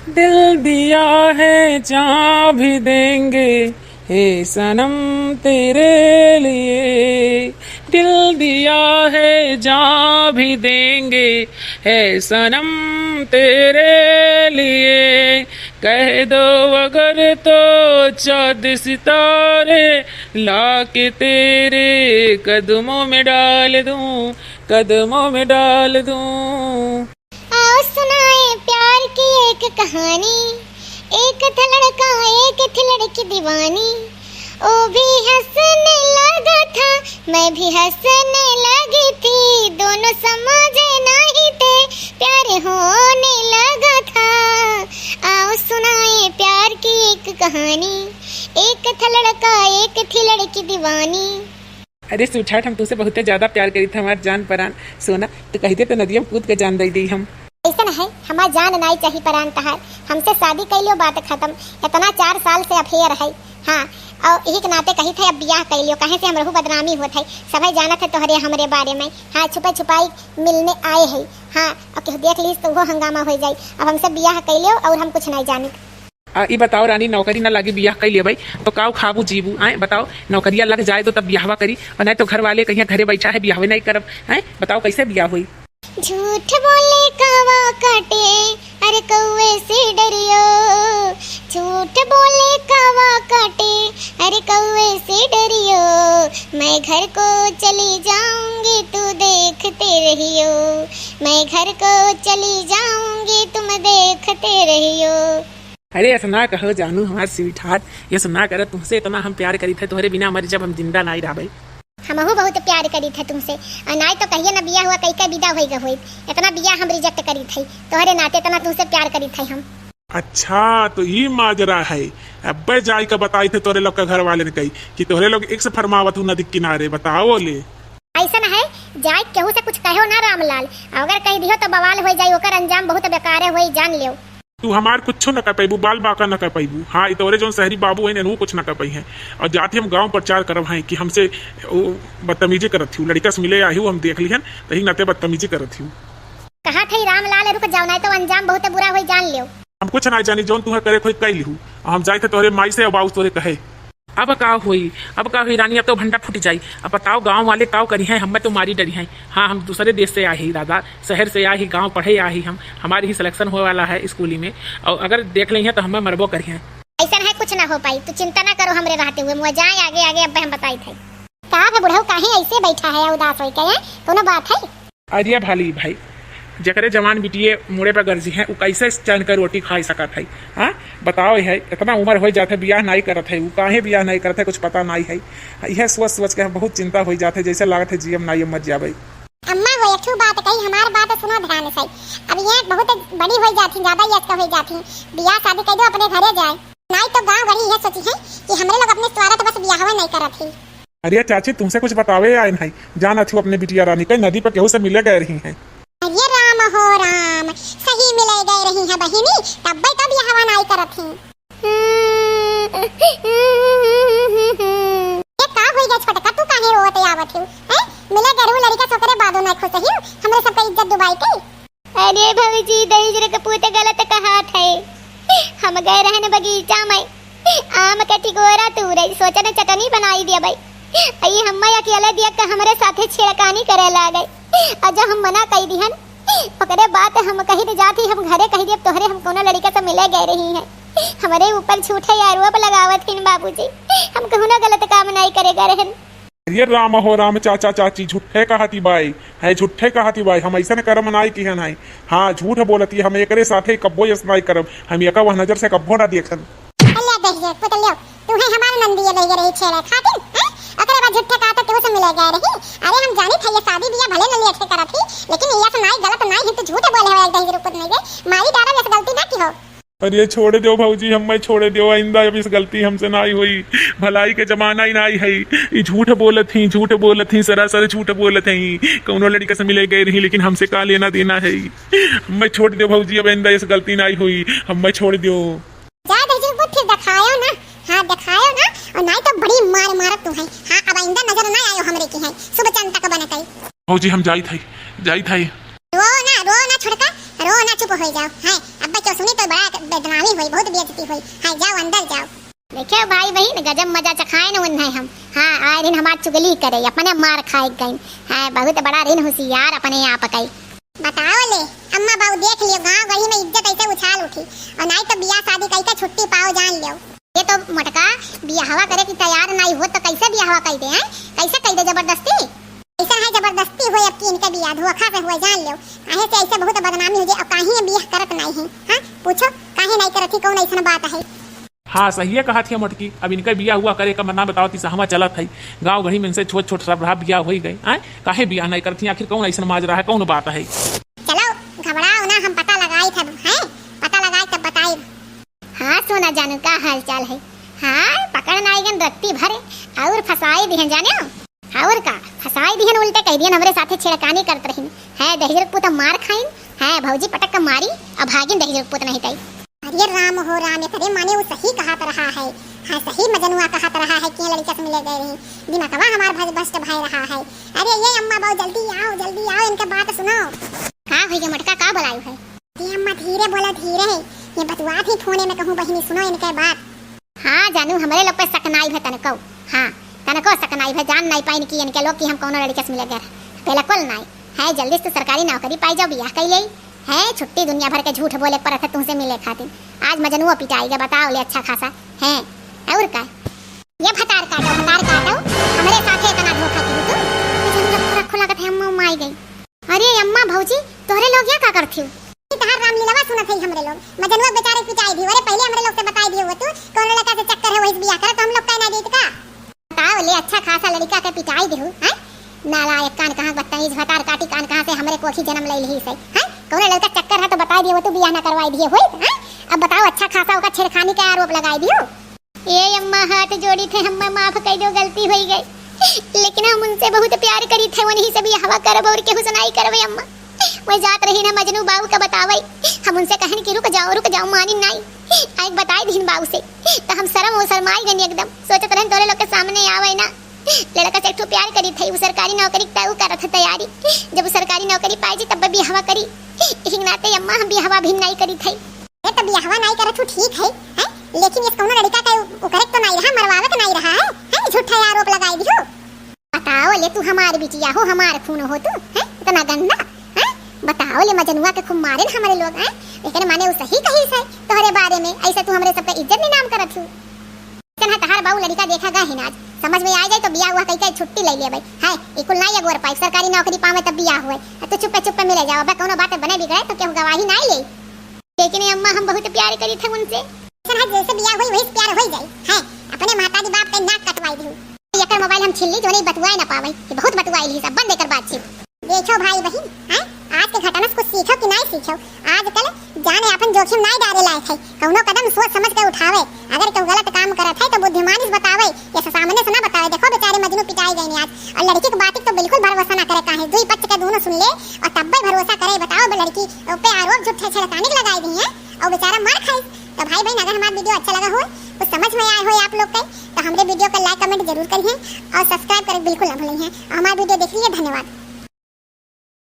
दिल दिया है जहाँ भी देंगे हे सनम तेरे लिए। दिल दिया है जहाँ भी देंगे है सनम तेरे लिए। कह दो अगर तो चाँद सितारे लाके तेरे कदमों में डाल दूं, कदमों में डाल दूं। आओ सुनाए प्यार की एक कहानी। एक था लड़का एक थी लड़की दीवानी। ओ भी हंसने लगा था मैं भी हंसने लगी थी। दोनों समझे नहीं थे प्यार होने लगा था। आओ सुनाए प्यार की एक कहानी। एक था लड़का एक थी लड़की दीवानी। अरे सूठाट, हम तुझसे बहुत ज्यादा प्यार करी थे हमारे जान परान सोना। तो कहते तो नदियों कूद के जान दे दी हम। ऐसा है हमार जान नहीं चाहिए परान तहार। हमसे शादी कैलियो बात खत्म। इतना 4 साल से अफेयर है। हाँ और यही के नाते कही थे अब ब्याह कैलियो। कहे से हम रहू बदनामी होत है। सभी जाना थे तोहरे हमरे बारे में। हाँ छुपा छुपाई मिलने आए है। हाँ और केहू देख ली तो वो हंगामा हो जाये। अब हमसे ब्याह कैलियो और हम कुछ नहीं जाने। ये बताओ रानी, नौकरी ना लगी ब्याह कर ले भाई तो काऊ खाबू जीबू आए? बताओ नौकरिया लग जाए तो तब ब्याहवा करी, और नहीं तो घर वाले कहीं घरे बैठा है ब्याह नहीं करब है। बताओ कैसे ब्याह हुई? झूठ बोले कौवा काटे अरे कौवे से डरियो। झूठ बोले कौवा काटे अरे कौवे से डरियो। मैं घर को चली जाऊंगी तू देखते रहियो। मैं घर को चली जाऊंगी तुम देखते रहियो। अरे ऐसा ना कहो जानू हमारे स्वीटहार्ट, ये सुना कर तुमसे इतना हम प्यार करी थे तुम्हारे बिना मर जब हम जिंदा नहीं रहा भाई। हमहू बहुत प्यार करी थे तुमसे और नहीं तो कहिए ना बिया हुआ कई का विदा होई गई। इतना बिया हम रिजेक्ट करी थी तोहरे नाते इतना तुमसे प्यार करी थी हम। अच्छा तो ये माजरा है। अब जाई का बताई थे तोरे लोग का घर वाले ने कही कि तोहरे लोग एक से फरमावत हूँ नदी किनारे। बताओ ले ऐसा ना है जाए केहू से कुछ कहो ना रामलाल। अगर कह दियो तो बवाल हो जाये। ओकर अंजाम बहुत बेकार है जान लियो। तू हमार कुछ न कर पाइबू, बाल बाका न कर पाइबू। हाँ तोरे जो शहरी बाबू है वो कुछ न कर पाई है। और जाते हम गांव प्रचार करब हैं कि हमसे बदतमीजी करत थी। लड़का से मिले आई हम देख लिहन तही नाते बदतमीजी करत थी। कहा थे रामलाल रुक जाओ नहीं तो अंजाम बहुत बुरा हो जान लियो। हम कुछ ना जानी जोन तुहे करे कोई कई लिहू। हम जाए थे तोहरे माई से बाबू तोरे कहे। अब का हुई रानी? अब तो भंडा फूट जाई। अब बताओ गांव वाले काव करी हैं? हमें तो मारी डरी हैं। हाँ हम दूसरे देश से आए ही दादा, शहर से आए ही, गांव पढ़े आए ही हम। हमारी ही सिलेक्शन होने वाला है स्कूली में और अगर देख ली है तो हमें मरबो करी हैं। ऐसा है कुछ ना हो पाई। तू चिंता ना करो हमरे रहते हुए मुझे जाए आगे आगे। अब हम बताई थे का बुढ़ऊ काहे ऐसे बैठा है उदास हो के? कोनो बात है? अरे भाली भाई जकरे जवान बिटिए मुड़े पर गर्जी है वो कैसे चैन कर रोटी खा सकत है? हाँ बताओ है इतना उम्र हो जाते ब्याह नहीं करत है। वो काहे ब्याह नहीं करत है कुछ पता नहीं है। यह सोच सोच के बहुत चिंता हो जाते जैसे लागत है जीएम नहीं मर जावे। अम्मा वो एक बात कही हमार बात सुनो ध्यान से। अब ये बहुत बड़ी हो जाती ज्यादा याद हो जाती। ब्याह शादी कर दो अपने घरे जाए नहीं तो गांव गड़ी ये सोची है कि हमरे लोग अपने स्वार्थ बस ब्याह नहीं करत है। अरे चाची तुमसे कुछ बतावे आए नहीं जाना थी अपने बिटिया रानी कई नदी पर केहू से मिले गए रही है। अरे राम हो राम सही मिले गए रही है बहिनी तब तब यह हवा नहीं करत थी। ये का होई गए छोटका तू काहे रोत आवत है? मिले गरू लड़का छोकरे बादो नहीं खुश ही हमरे सब का इज्जत डुबाई के। अरे भौजी दहीजरे के पूते गलत कहा थे। हम गए रहने बगीचा में आम के टिकोरा तूरे सोचा ने चटनी बनाई दिया भाई। आई हम्मा अकेले दिया के हमरे साथे छेड़खानी करे लागे। और जब हम मना कही दिहन ओकरे बात हम कही दे जाती हम घरे कही दे तोहरे हम कोनो लड़का से मिले गए रही हैं। हमारे ऊपर झूठे आरोप लगावत हिन बाबूजी। हम कहूं ना गलत काम नहीं करेगा रहन। ये राम हो राम चाचा चाची झूठे कहती बाई है झूठे कहती बाई। हम ऐसा करम नाई की है नाई। हाँ झूठ बोलती हम एकरे साथे कब्बो यस नाई करम। हम एका वह नजर से कब्बो ना देखन। अल्लाह दहिए पुतलियो तू है हमारे नंदी ले रही छेड़े खातिर अकरे बा झूठे कहते तू से मिले गए रही। अरे हम जानी थे ये शादी बिया भले न लेके करत थी लेकिन ये तो नाई गलत नाई है तो झूठ बोले हो एक दही रुपत नहीं गए मारी डारा जैसे गलती ना की हो। अरे छोड़ दो भाऊजी हम छोड़ दो आइंदा अब इस गलती हमसे नहीं हुई। भलाई के जमाना ही नहीं है। ये झूठ बोलत थी सरासर झूठ बोलत है। कौनो लड़का से मिले गए रही लेकिन हमसे का लेना देना है। हम छोड़ दो भाऊजी अब आइंदा इस गलती नहीं हुई। हम छोड़ दो जा दही बुद्धि दिखायो ना। हाँ दिखायो ना और नहीं तो बड़ी मार मारत तू है। हाँ अब आइंदा नजर ना आयो हमरे की है सुबह चंद तक बनत है। भाऊजी हम जाई थे रो ना छोड़का रो ना चुप हो जाओ। है अब क्यों सुनी तो बड़ा बदनामी हुई, बहुत बेइज्जती हुई। हाँ जाओ अंदर जाओ। देखियो भाई बहन गजब मजा चखाए न उन्हें हम। हाँ आए दिन हमार चुगली करे अपने मार खाए गई। हाँ बहुत बड़ा ऋण होशियार अपने आप कई। बताओ ले अम्मा बाबू देख लियो गांव गली में इज्जत ऐसे उछाल उठी और नहीं तो बियाह शादी कई का छुट्टी पाओ जान लियो। ये तो मटका बियाहवा करे की तैयार नहीं हो तो कैसे बियाहवा कह दे हैं? कैसे कह दे जबरदस्ती? ऐसा है जबरदस्ती हो अब की इनका बियाह धोखा से हुआ जान लियो। काहे से ऐसे बहुत बदनामी हो जाए और काहे बियाह करत नहीं है? हां पूछो काहे नहीं करत ही? कौन ऐसा बात है? हाँ सही है कहा थी मटकी। अब इनका बिया हुआ करे का मना बताओ तीसा हमा चलत है गाँव घड़ी में इनसे छोट छोट सब रहा बिया हो गए। काहे बिया नहीं करती? आखिर कौन ऐसा माज रहा है? कौन बात है? चलो घबराओ ना, हम पता लगाई थे हैं, पता लगाई तब बताई। हाँ सोना जानू का हाल चाल है? हाँ पकड़ नाई गन रत्ती भरे और फसाई दिहन जाने और का फसाई दिहन उल्टे कह दिहन हमरे साथे छेड़खानी करत रहिन है। दहिजर पुत मार खाइन है भौजी पटक का मारी अब भागिन दहिजर पुत नहीं तई। अरे राम हो राम करे माने वो सही कहत रहा है। हाँ सही मजनुआ कहत रहा है कि लड़का से मिले गए रही दिमागवा हमार भज बस्ट भाई रहा है। अरे ये अम्मा बाबू जल्दी आओ इनका बात सुनो। का हुई मटका का बुलायु है? ये अम्मा धीरे बोला धीरे है ये बतवा थी फोने में कहूं बहिनी सुनो इनके बात। हाँ जानू हमरे लोग पे सकनाई है तनको। हाँ तनको सकनाई है जान नहीं पाइन की इनके लोग कि हम कौन लड़के से मिले गए पहले कुल नहीं है। जल्दी से सरकारी नौकरी पाई जाओ बियाह कर ले है। छुट्टी दुनिया भर के झूठ बोले पर तुमसे मिले खातिर आज मजनुआ पिटाएगा बताओ ले अच्छा खासा है। और का ये भतार काटो हमरे साथे इतना धोखा की तू मुझे पूरा खुला कथे अम्मा माई गई। अरे अम्मा भौजी तोरे लोग क्या का करथी? तहार रामलीला सुनत है हमरे लोग मजनुआ बेचारे पिटाई दी। अरे पहले हमरे लोग से बताई दियो तू कौन लड़का से चक्कर है वही बियाह कर तो हम लोग कहना देत का? बताओ ले अच्छा खासा लड़का के पिटाई देहु हैं। नालायक कान कहां बदतमीज भतार काटी कान कहां से हमरे कोखी जन्म ले ली से हैं। कौन लड़का चक्कर है तो बताई दियो तू बियाह ना करवाई दिए होई हैं। अब बताओ अच्छा खासा होगा छेड़खानी का आरोप लगाई दियो। ये अम्मा हाथ जोड़ी थे हम माफ कर दो गलती हो गई लेकिन हम उनसे बहुत प्यार करी थे उन्हीं से बियाह करब और केहू से नहीं करबे अम्मा। वही जात रही ना मजनू बाबू का बतावई हम उनसे कहन कि रुक जाओ मानी नहीं एक बताई दिन बाबू से तो हम शर्माई गनी एकदम सोचत रहन तोरे लोग के सामने आवे ना। लड़का से एक प्यार करी थी वो सरकारी नौकरी तय करत तैयारी जब सरकारी नौकरी पाई जी तब बियाह करी एक नाते अम्मा हम बियाह भी नहीं करी थी। ये तो बियाह नहीं करत हूं ठीक है हैं लेकिन इस कौन लड़का का करेक्ट तो नहीं रहा मरवावत नहीं रहा है झूठा आरोप लगाई दियो। बताओ ले तू हमारे बिटिया हो हमारे खून हो तू हैं इतना गंदा हैं। बताओ ले मजनुआ के खूब मारे हमारे लोग हैं लेकिन माने वो सही कही है तोहरे बारे में ऐसे तू हमरे सबका इज्जत नहीं नाम करत हूं। चल तहार बाबू लड़का देखा गा ही आज समझ में आ जाए तो बियाह हुआ कहीं छुट्टी ले ले भाई है इकुल नहीं अगोर पाई सरकारी नौकरी पावे तब बियाह हुए तो चुप्पे मिले जाओ अब कोनो बात बने बिगड़े तो क्यों गवाही नहीं ले। लेकिन अम्मा हम बहुत प्यार करी थे उनसे जैसे बियाह हुई वही प्यार हो जाए है। अपने माताजी बाप का नाक कटवाई दी एकर मोबाइल हम छिल्ली जो नहीं बतवाए ना पावे कि बहुत बतवाई ली सब बंद कर बातचीत। देखो भाई बहन हैं आज के घटना से कुछ सीखो कि नहीं सीखो? आजकल जाने अपन जोखिम नहीं डाले लायक है कौनो कदम सोच समझ के उठावे। अगर कोई गलत काम करत है तो बुद्धिमानी से बतावे ये सामने से ना बतावे। देखो बेचारे मजनू पिटाई गए आज और लड़की की बात तो बिल्कुल भरोसा ना करे काहे दुई पक्ष के दोनों सुन ले और तब भी भरोसा करे। बताओ लड़की पे आरोप झूठे छेड़खानी लगाई दी है और बेचारा मार खाए। तो भाई बहन अगर हमारा वीडियो अच्छा लगा हो कुछ समझ में आया हो आप लोग के तो हमारे वीडियो को लाइक कमेंट जरूर करिए और सब्सक्राइब करें बिल्कुल ना भूलिए। हमारा वीडियो देख लीजिए धन्यवाद।